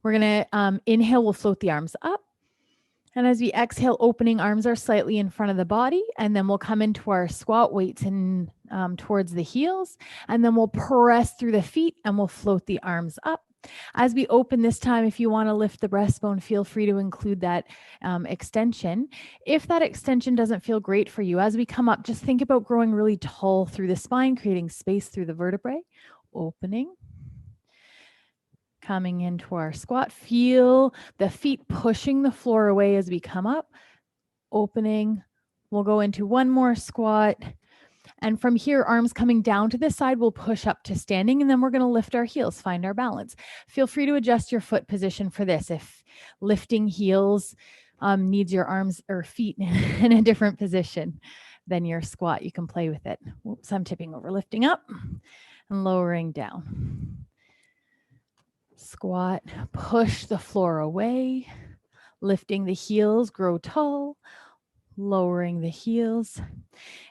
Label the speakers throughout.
Speaker 1: We're going to inhale, we'll float the arms up. And as we exhale, opening arms are slightly in front of the body. And then we'll come into our squat, weights in towards the heels. And then we'll press through the feet and we'll float the arms up. As we open this time, if you want to lift the breastbone, feel free to include that extension. If that extension doesn't feel great for you, as we come up, just think about growing really tall through the spine, creating space through the vertebrae, opening. Coming into our squat, feel the feet pushing the floor away as we come up, opening. We'll go into one more squat. And from here, arms coming down to the side, we'll push up to standing, and then we're going to lift our heels, find our balance. Feel free to adjust your foot position for this. If lifting heels needs your arms or feet in a different position than your squat, you can play with it. Whoops, I'm tipping over, lifting up and lowering down. Squat, push the floor away, lifting the heels, grow tall, lowering the heels.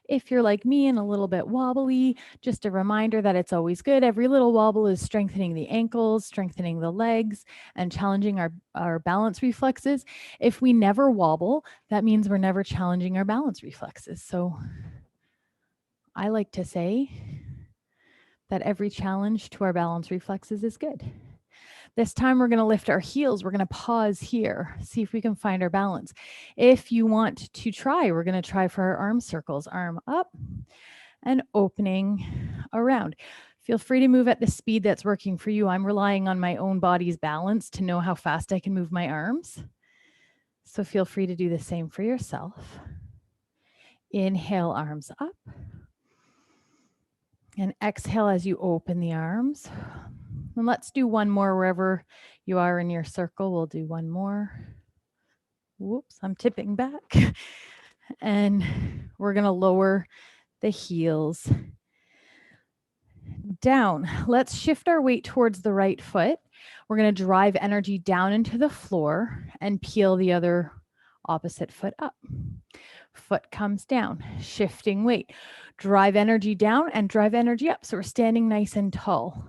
Speaker 1: If you're like me and a little bit wobbly, just a reminder that it's always good. Every little wobble is strengthening the ankles, strengthening the legs, and challenging our balance reflexes. If we never wobble, that means we're never challenging our balance reflexes. So I like to say that every challenge to our balance reflexes is good. This time we're going to lift our heels. We're going to pause here, see if we can find our balance. If you want to try, we're going to try for our arm circles. Arm up and opening around. Feel free to move at the speed that's working for you. I'm relying on my own body's balance to know how fast I can move my arms. So feel free to do the same for yourself. Inhale, arms up. And exhale as you open the arms. And let's do one more wherever you are in your circle. We'll do one more. Whoops, I'm tipping back. And we're going to lower the heels down. Let's shift our weight towards the right foot. We're going to drive energy down into the floor and peel the other opposite foot up. Foot comes down, shifting weight. Drive energy down and drive energy up. So we're standing nice and tall.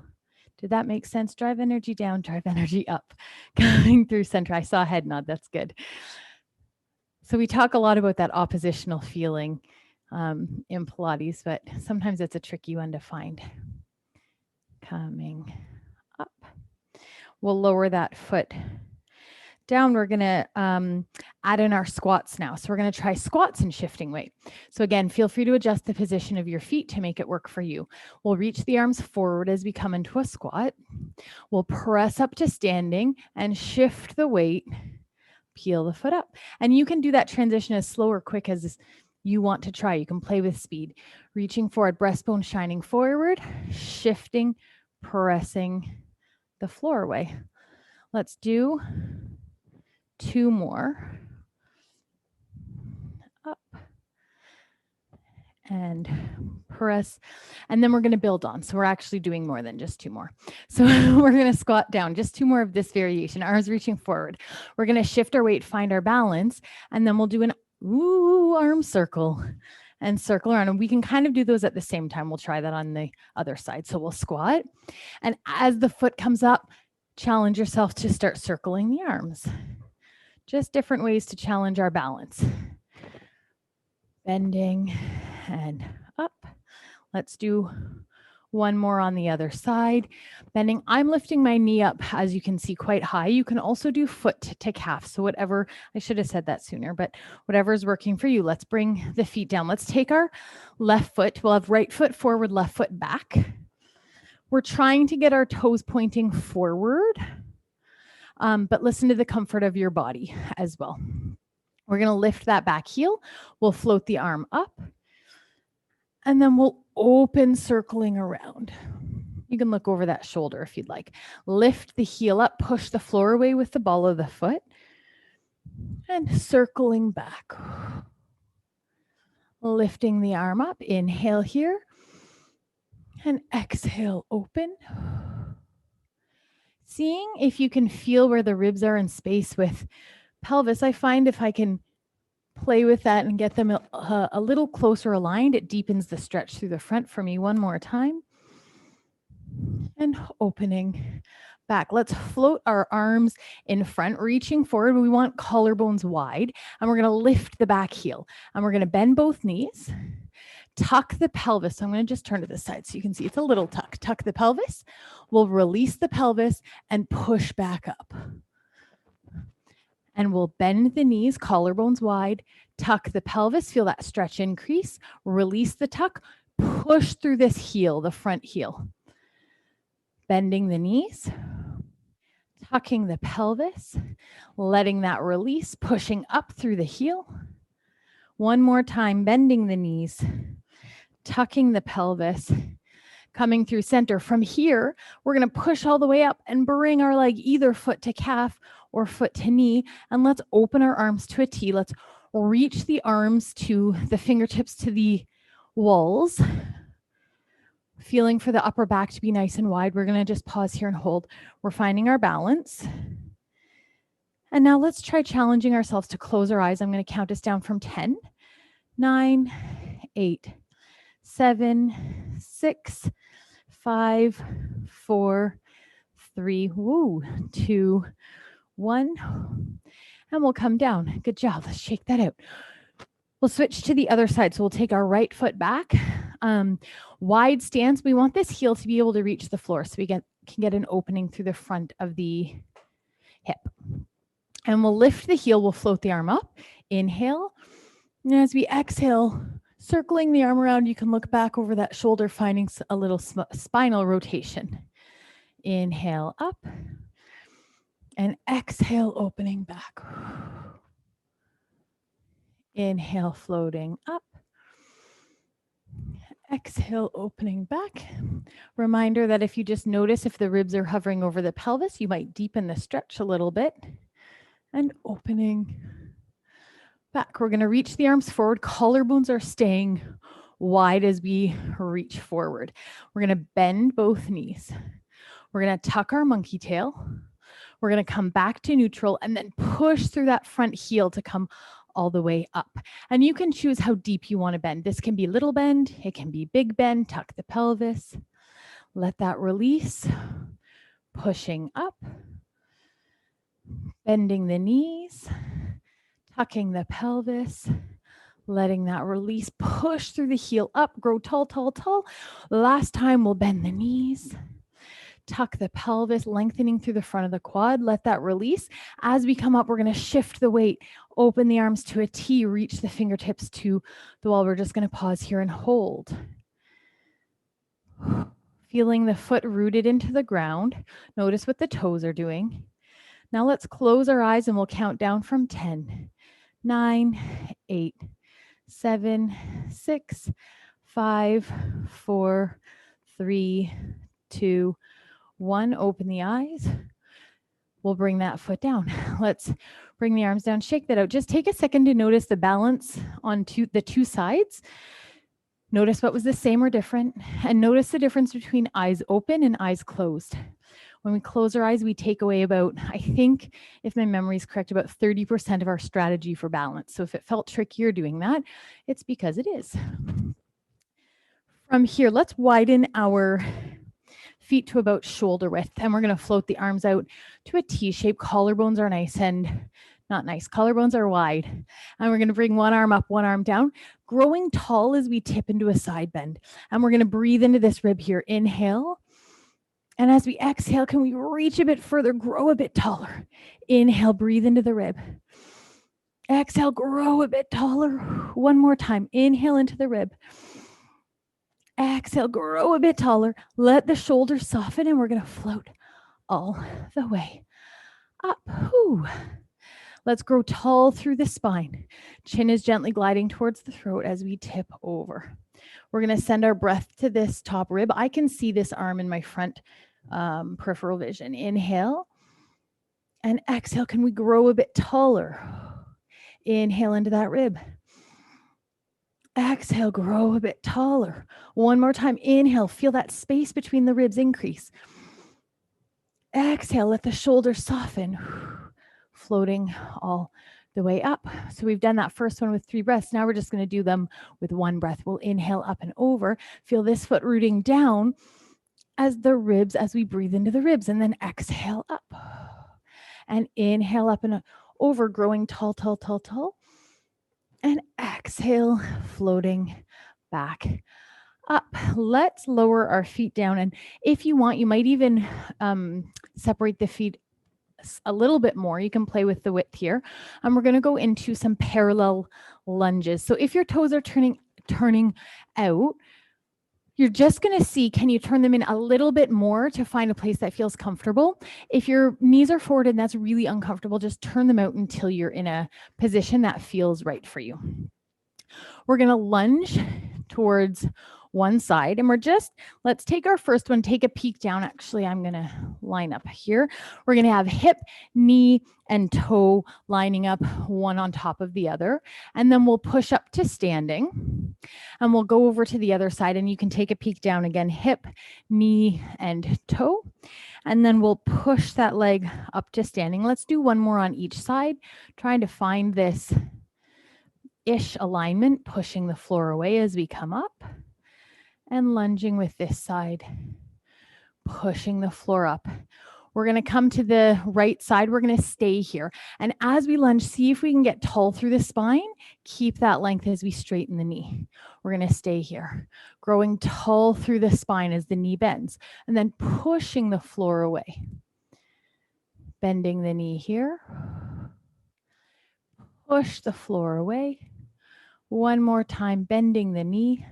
Speaker 1: Did that make sense? Drive energy down, drive energy up. Going through center. I saw a head nod. That's good. So we talk a lot about that oppositional feeling in Pilates, but sometimes it's a tricky one to find. Coming up. We'll lower that foot down. We're going to add in our squats now. So we're going to try squats and shifting weight. So again, feel free to adjust the position of your feet to make it work for you. We'll reach the arms forward as we come into a squat. We'll press up to standing and shift the weight, peel the foot up. And you can do that transition as slow or quick as you want to try. You can play with speed. Reaching forward, breastbone shining forward, shifting, pressing the floor away. Let's do 2 more. Up and press. And then we're going to build on. So we're actually doing more than just 2 more. So we're going to squat down, just 2 more of this variation. Arms reaching forward. We're going to shift our weight, find our balance, and then we'll do an arm circle and circle around. And we can kind of do those at the same time. We'll try that on the other side. So we'll squat. And as the foot comes up, challenge yourself to start circling the arms. Just different ways to challenge our balance. Bending and up. Let's do one more on the other side. Bending. I'm lifting my knee up, as you can see, quite high. You can also do foot to calf. So whatever, I should have said that sooner, but whatever is working for you. Let's bring the feet down. Let's take our left foot. We'll have right foot forward, left foot back. We're trying to get our toes pointing forward. But listen to the comfort of your body as well. We're going to lift that back heel. We'll float the arm up. And then we'll open, circling around. You can look over that shoulder if you'd like. Lift the heel up, push the floor away with the ball of the foot. And circling back. Lifting the arm up. Inhale here. And exhale, open. Seeing if you can feel where the ribs are in space with pelvis. I find if I can play with that and get them a little closer aligned, it deepens the stretch through the front for me. One more time. And opening back. Let's float our arms in front, reaching forward. We want collarbones wide, and we're going to lift the back heel, and we're going to bend both knees, tuck the pelvis. So I'm going to just turn to this side so you can see it's a little tuck. Tuck the pelvis. We'll release the pelvis and push back up. And we'll bend the knees, collarbones wide, tuck the pelvis, feel that stretch increase, release the tuck, push through this heel, the front heel. Bending the knees, tucking the pelvis, letting that release, pushing up through the heel. One more time, bending the knees, tucking the pelvis, coming through center. From here, we're going to push all the way up and bring our leg either foot to calf or foot to knee. And let's open our arms to a T. Let's reach the arms to the fingertips to the walls. Feeling for the upper back to be nice and wide. We're going to just pause here and hold. We're finding our balance. And now let's try challenging ourselves to close our eyes. I'm going to count us down from 10, 9, 8, 7, 6, 5, 4, 3, 2, 1. And we'll come down. Good job. Let's shake that out. We'll switch to the other side. So we'll take our right foot back. Wide stance. We want this heel to be able to reach the floor so we can get an opening through the front of the hip. And we'll lift the heel. We'll float the arm up. Inhale. And as we exhale, circling the arm around, you can look back over that shoulder, finding a little spinal rotation. Inhale up. And exhale, opening back. Inhale, floating up. Exhale, opening back. Reminder that if you just notice if the ribs are hovering over the pelvis, you might deepen the stretch a little bit. And opening back. We're going to reach the arms forward. Collarbones are staying wide as we reach forward. We're going to bend both knees. We're going to tuck our monkey tail. We're going to come back to neutral and then push through that front heel to come all the way up. And you can choose how deep you want to bend. This can be little bend. It can be big bend. Tuck the pelvis. Let that release. Pushing up. Bending the knees. Tucking the pelvis. Letting that release. Push through the heel up. Grow tall, tall, tall. Last time we'll bend the knees. Tuck the pelvis, lengthening through the front of the quad. Let that release. As we come up, we're going to shift the weight. Open the arms to a T. Reach the fingertips to the wall. We're just going to pause here and hold. Feeling the foot rooted into the ground. Notice what the toes are doing. Now let's close our eyes and we'll count down from 10, 9, 8, 7, 6, 5, 4, 3, 2, 1. Open the eyes. We'll bring that foot down. Let's bring the arms down, shake that out. Just take a second to notice the balance on the two sides. Notice what was the same or different, and notice the difference between eyes open and eyes closed. When we close our eyes, we take away about, I think, if my memory is correct, about 30% of our strategy for balance. So if it felt trickier doing that, it's because it is. From here, let's widen our feet to about shoulder width, and we're going to float the arms out to a T shape. Collarbones are nice and not nice. Collarbones are wide. And we're going to bring one arm up, one arm down, growing tall as we tip into a side bend. And we're going to breathe into this rib here. Inhale. And as we exhale, can we reach a bit further, grow a bit taller? Inhale, breathe into the rib. Exhale, grow a bit taller. One more time. Inhale into the rib. Exhale, grow a bit taller. Let the shoulders soften, and we're going to float all the way up. Whew. Let's grow tall through the spine. Chin is gently gliding towards the throat as we tip over. We're going to send our breath to this top rib. I can see this arm in my front peripheral vision. Inhale and exhale. Can we grow a bit taller? Inhale into that rib. Exhale, grow a bit taller. One more time. Inhale, feel that space between the ribs increase. Exhale, let the shoulders soften. Floating all the way up. So we've done that first one with 3 breaths. Now we're just going to do them with 1 breath. We'll inhale up and over. Feel this foot rooting down as the ribs, as we breathe into the ribs, and then exhale up and inhale up and over, growing tall, tall, tall, tall, and exhale, floating back up. Let's lower our feet down. And if you want, you might even separate the feet a little bit more. You can play with the width here. And we're going to go into some parallel lunges. So if your toes are turning out, you're just going to see, can you turn them in a little bit more to find a place that feels comfortable? If your knees are forward and that's really uncomfortable, just turn them out until you're in a position that feels right for you. We're going to lunge towards one side, and let's take our first one, take a peek down. Actually, I'm going to line up here. We're going to have hip, knee, and toe lining up one on top of the other. And then we'll push up to standing, and we'll go over to the other side, and you can take a peek down again, hip, knee, and toe. And then we'll push that leg up to standing. Let's do one more on each side, trying to find this ish alignment, pushing the floor away as we come up and lunging with this side, pushing the floor up. We're going to come to the right side. We're going to stay here. And as we lunge, see if we can get tall through the spine. Keep that length as we straighten the knee. We're going to stay here, growing tall through the spine as the knee bends, and then pushing the floor away. Bending the knee here. Push the floor away. One more time, bending the knee.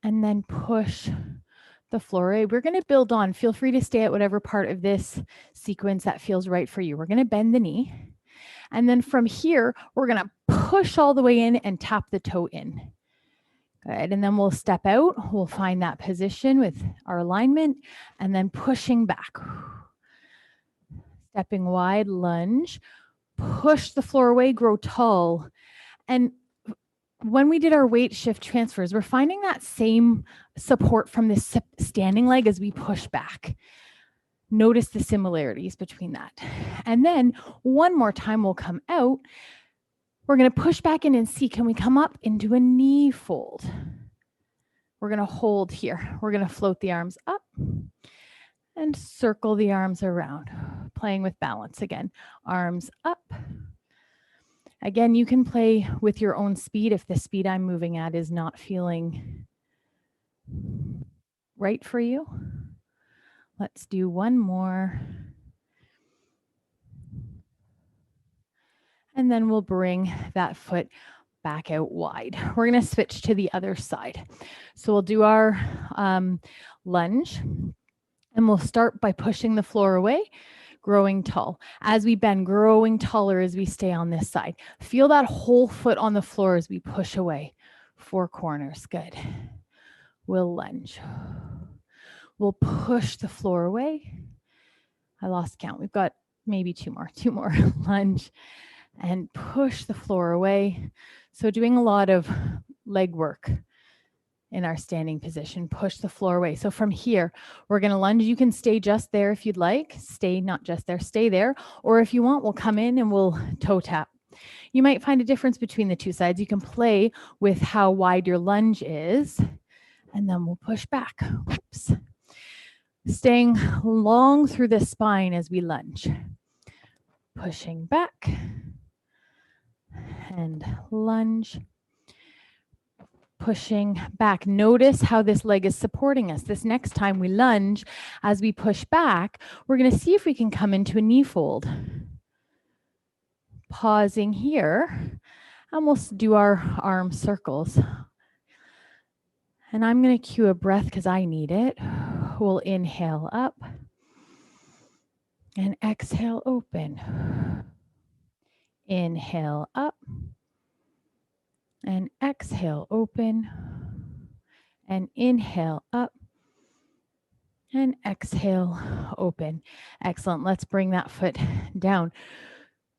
Speaker 1: And then push the floor away. We're going to build on. Feel free to stay at whatever part of this sequence that feels right for you. We're going to bend the knee. And then from here, we're going to push all the way in and tap the toe in. Good. And then we'll step out. We'll find that position with our alignment and then pushing back. Stepping wide, lunge, push the floor away, grow tall. And when we did our weight shift transfers, we're finding that same support from this standing leg as we push back. Notice the similarities between that. And then one more time, we'll come out. We're going to push back in and see, can we come up into a knee fold? We're going to hold here. We're going to float the arms up and circle the arms around, playing with balance again. Arms up. Again, you can play with your own speed if the speed I'm moving at is not feeling right for you. Let's do one more. And then we'll bring that foot back out wide. We're going to switch to the other side. So we'll do our lunge, and we'll start by pushing the floor away, growing tall. As we bend, growing taller as we stay on this side. Feel that whole foot on the floor as we push away. 4 corners, good. We'll lunge. We'll push the floor away. I lost count. We've got maybe two more. Lunge and push the floor away. So doing a lot of leg work in our standing position, push the floor away. So from here, we're going to lunge. You can stay just there if you'd like. Stay not just there, stay there. Or if you want, we'll come in and we'll toe tap. You might find a difference between the two sides. You can play with how wide your lunge is, and then we'll push back. Oops. Staying long through the spine as we lunge. Pushing back and lunge. Pushing back. Notice how this leg is supporting us. This next time we lunge, as we push back, we're going to see if we can come into a knee fold. Pausing here, and we'll do our arm circles. And I'm going to cue a breath because I need it. We'll inhale up and exhale open. Inhale up and exhale open, and inhale up and exhale open. Excellent. Let's bring that foot down.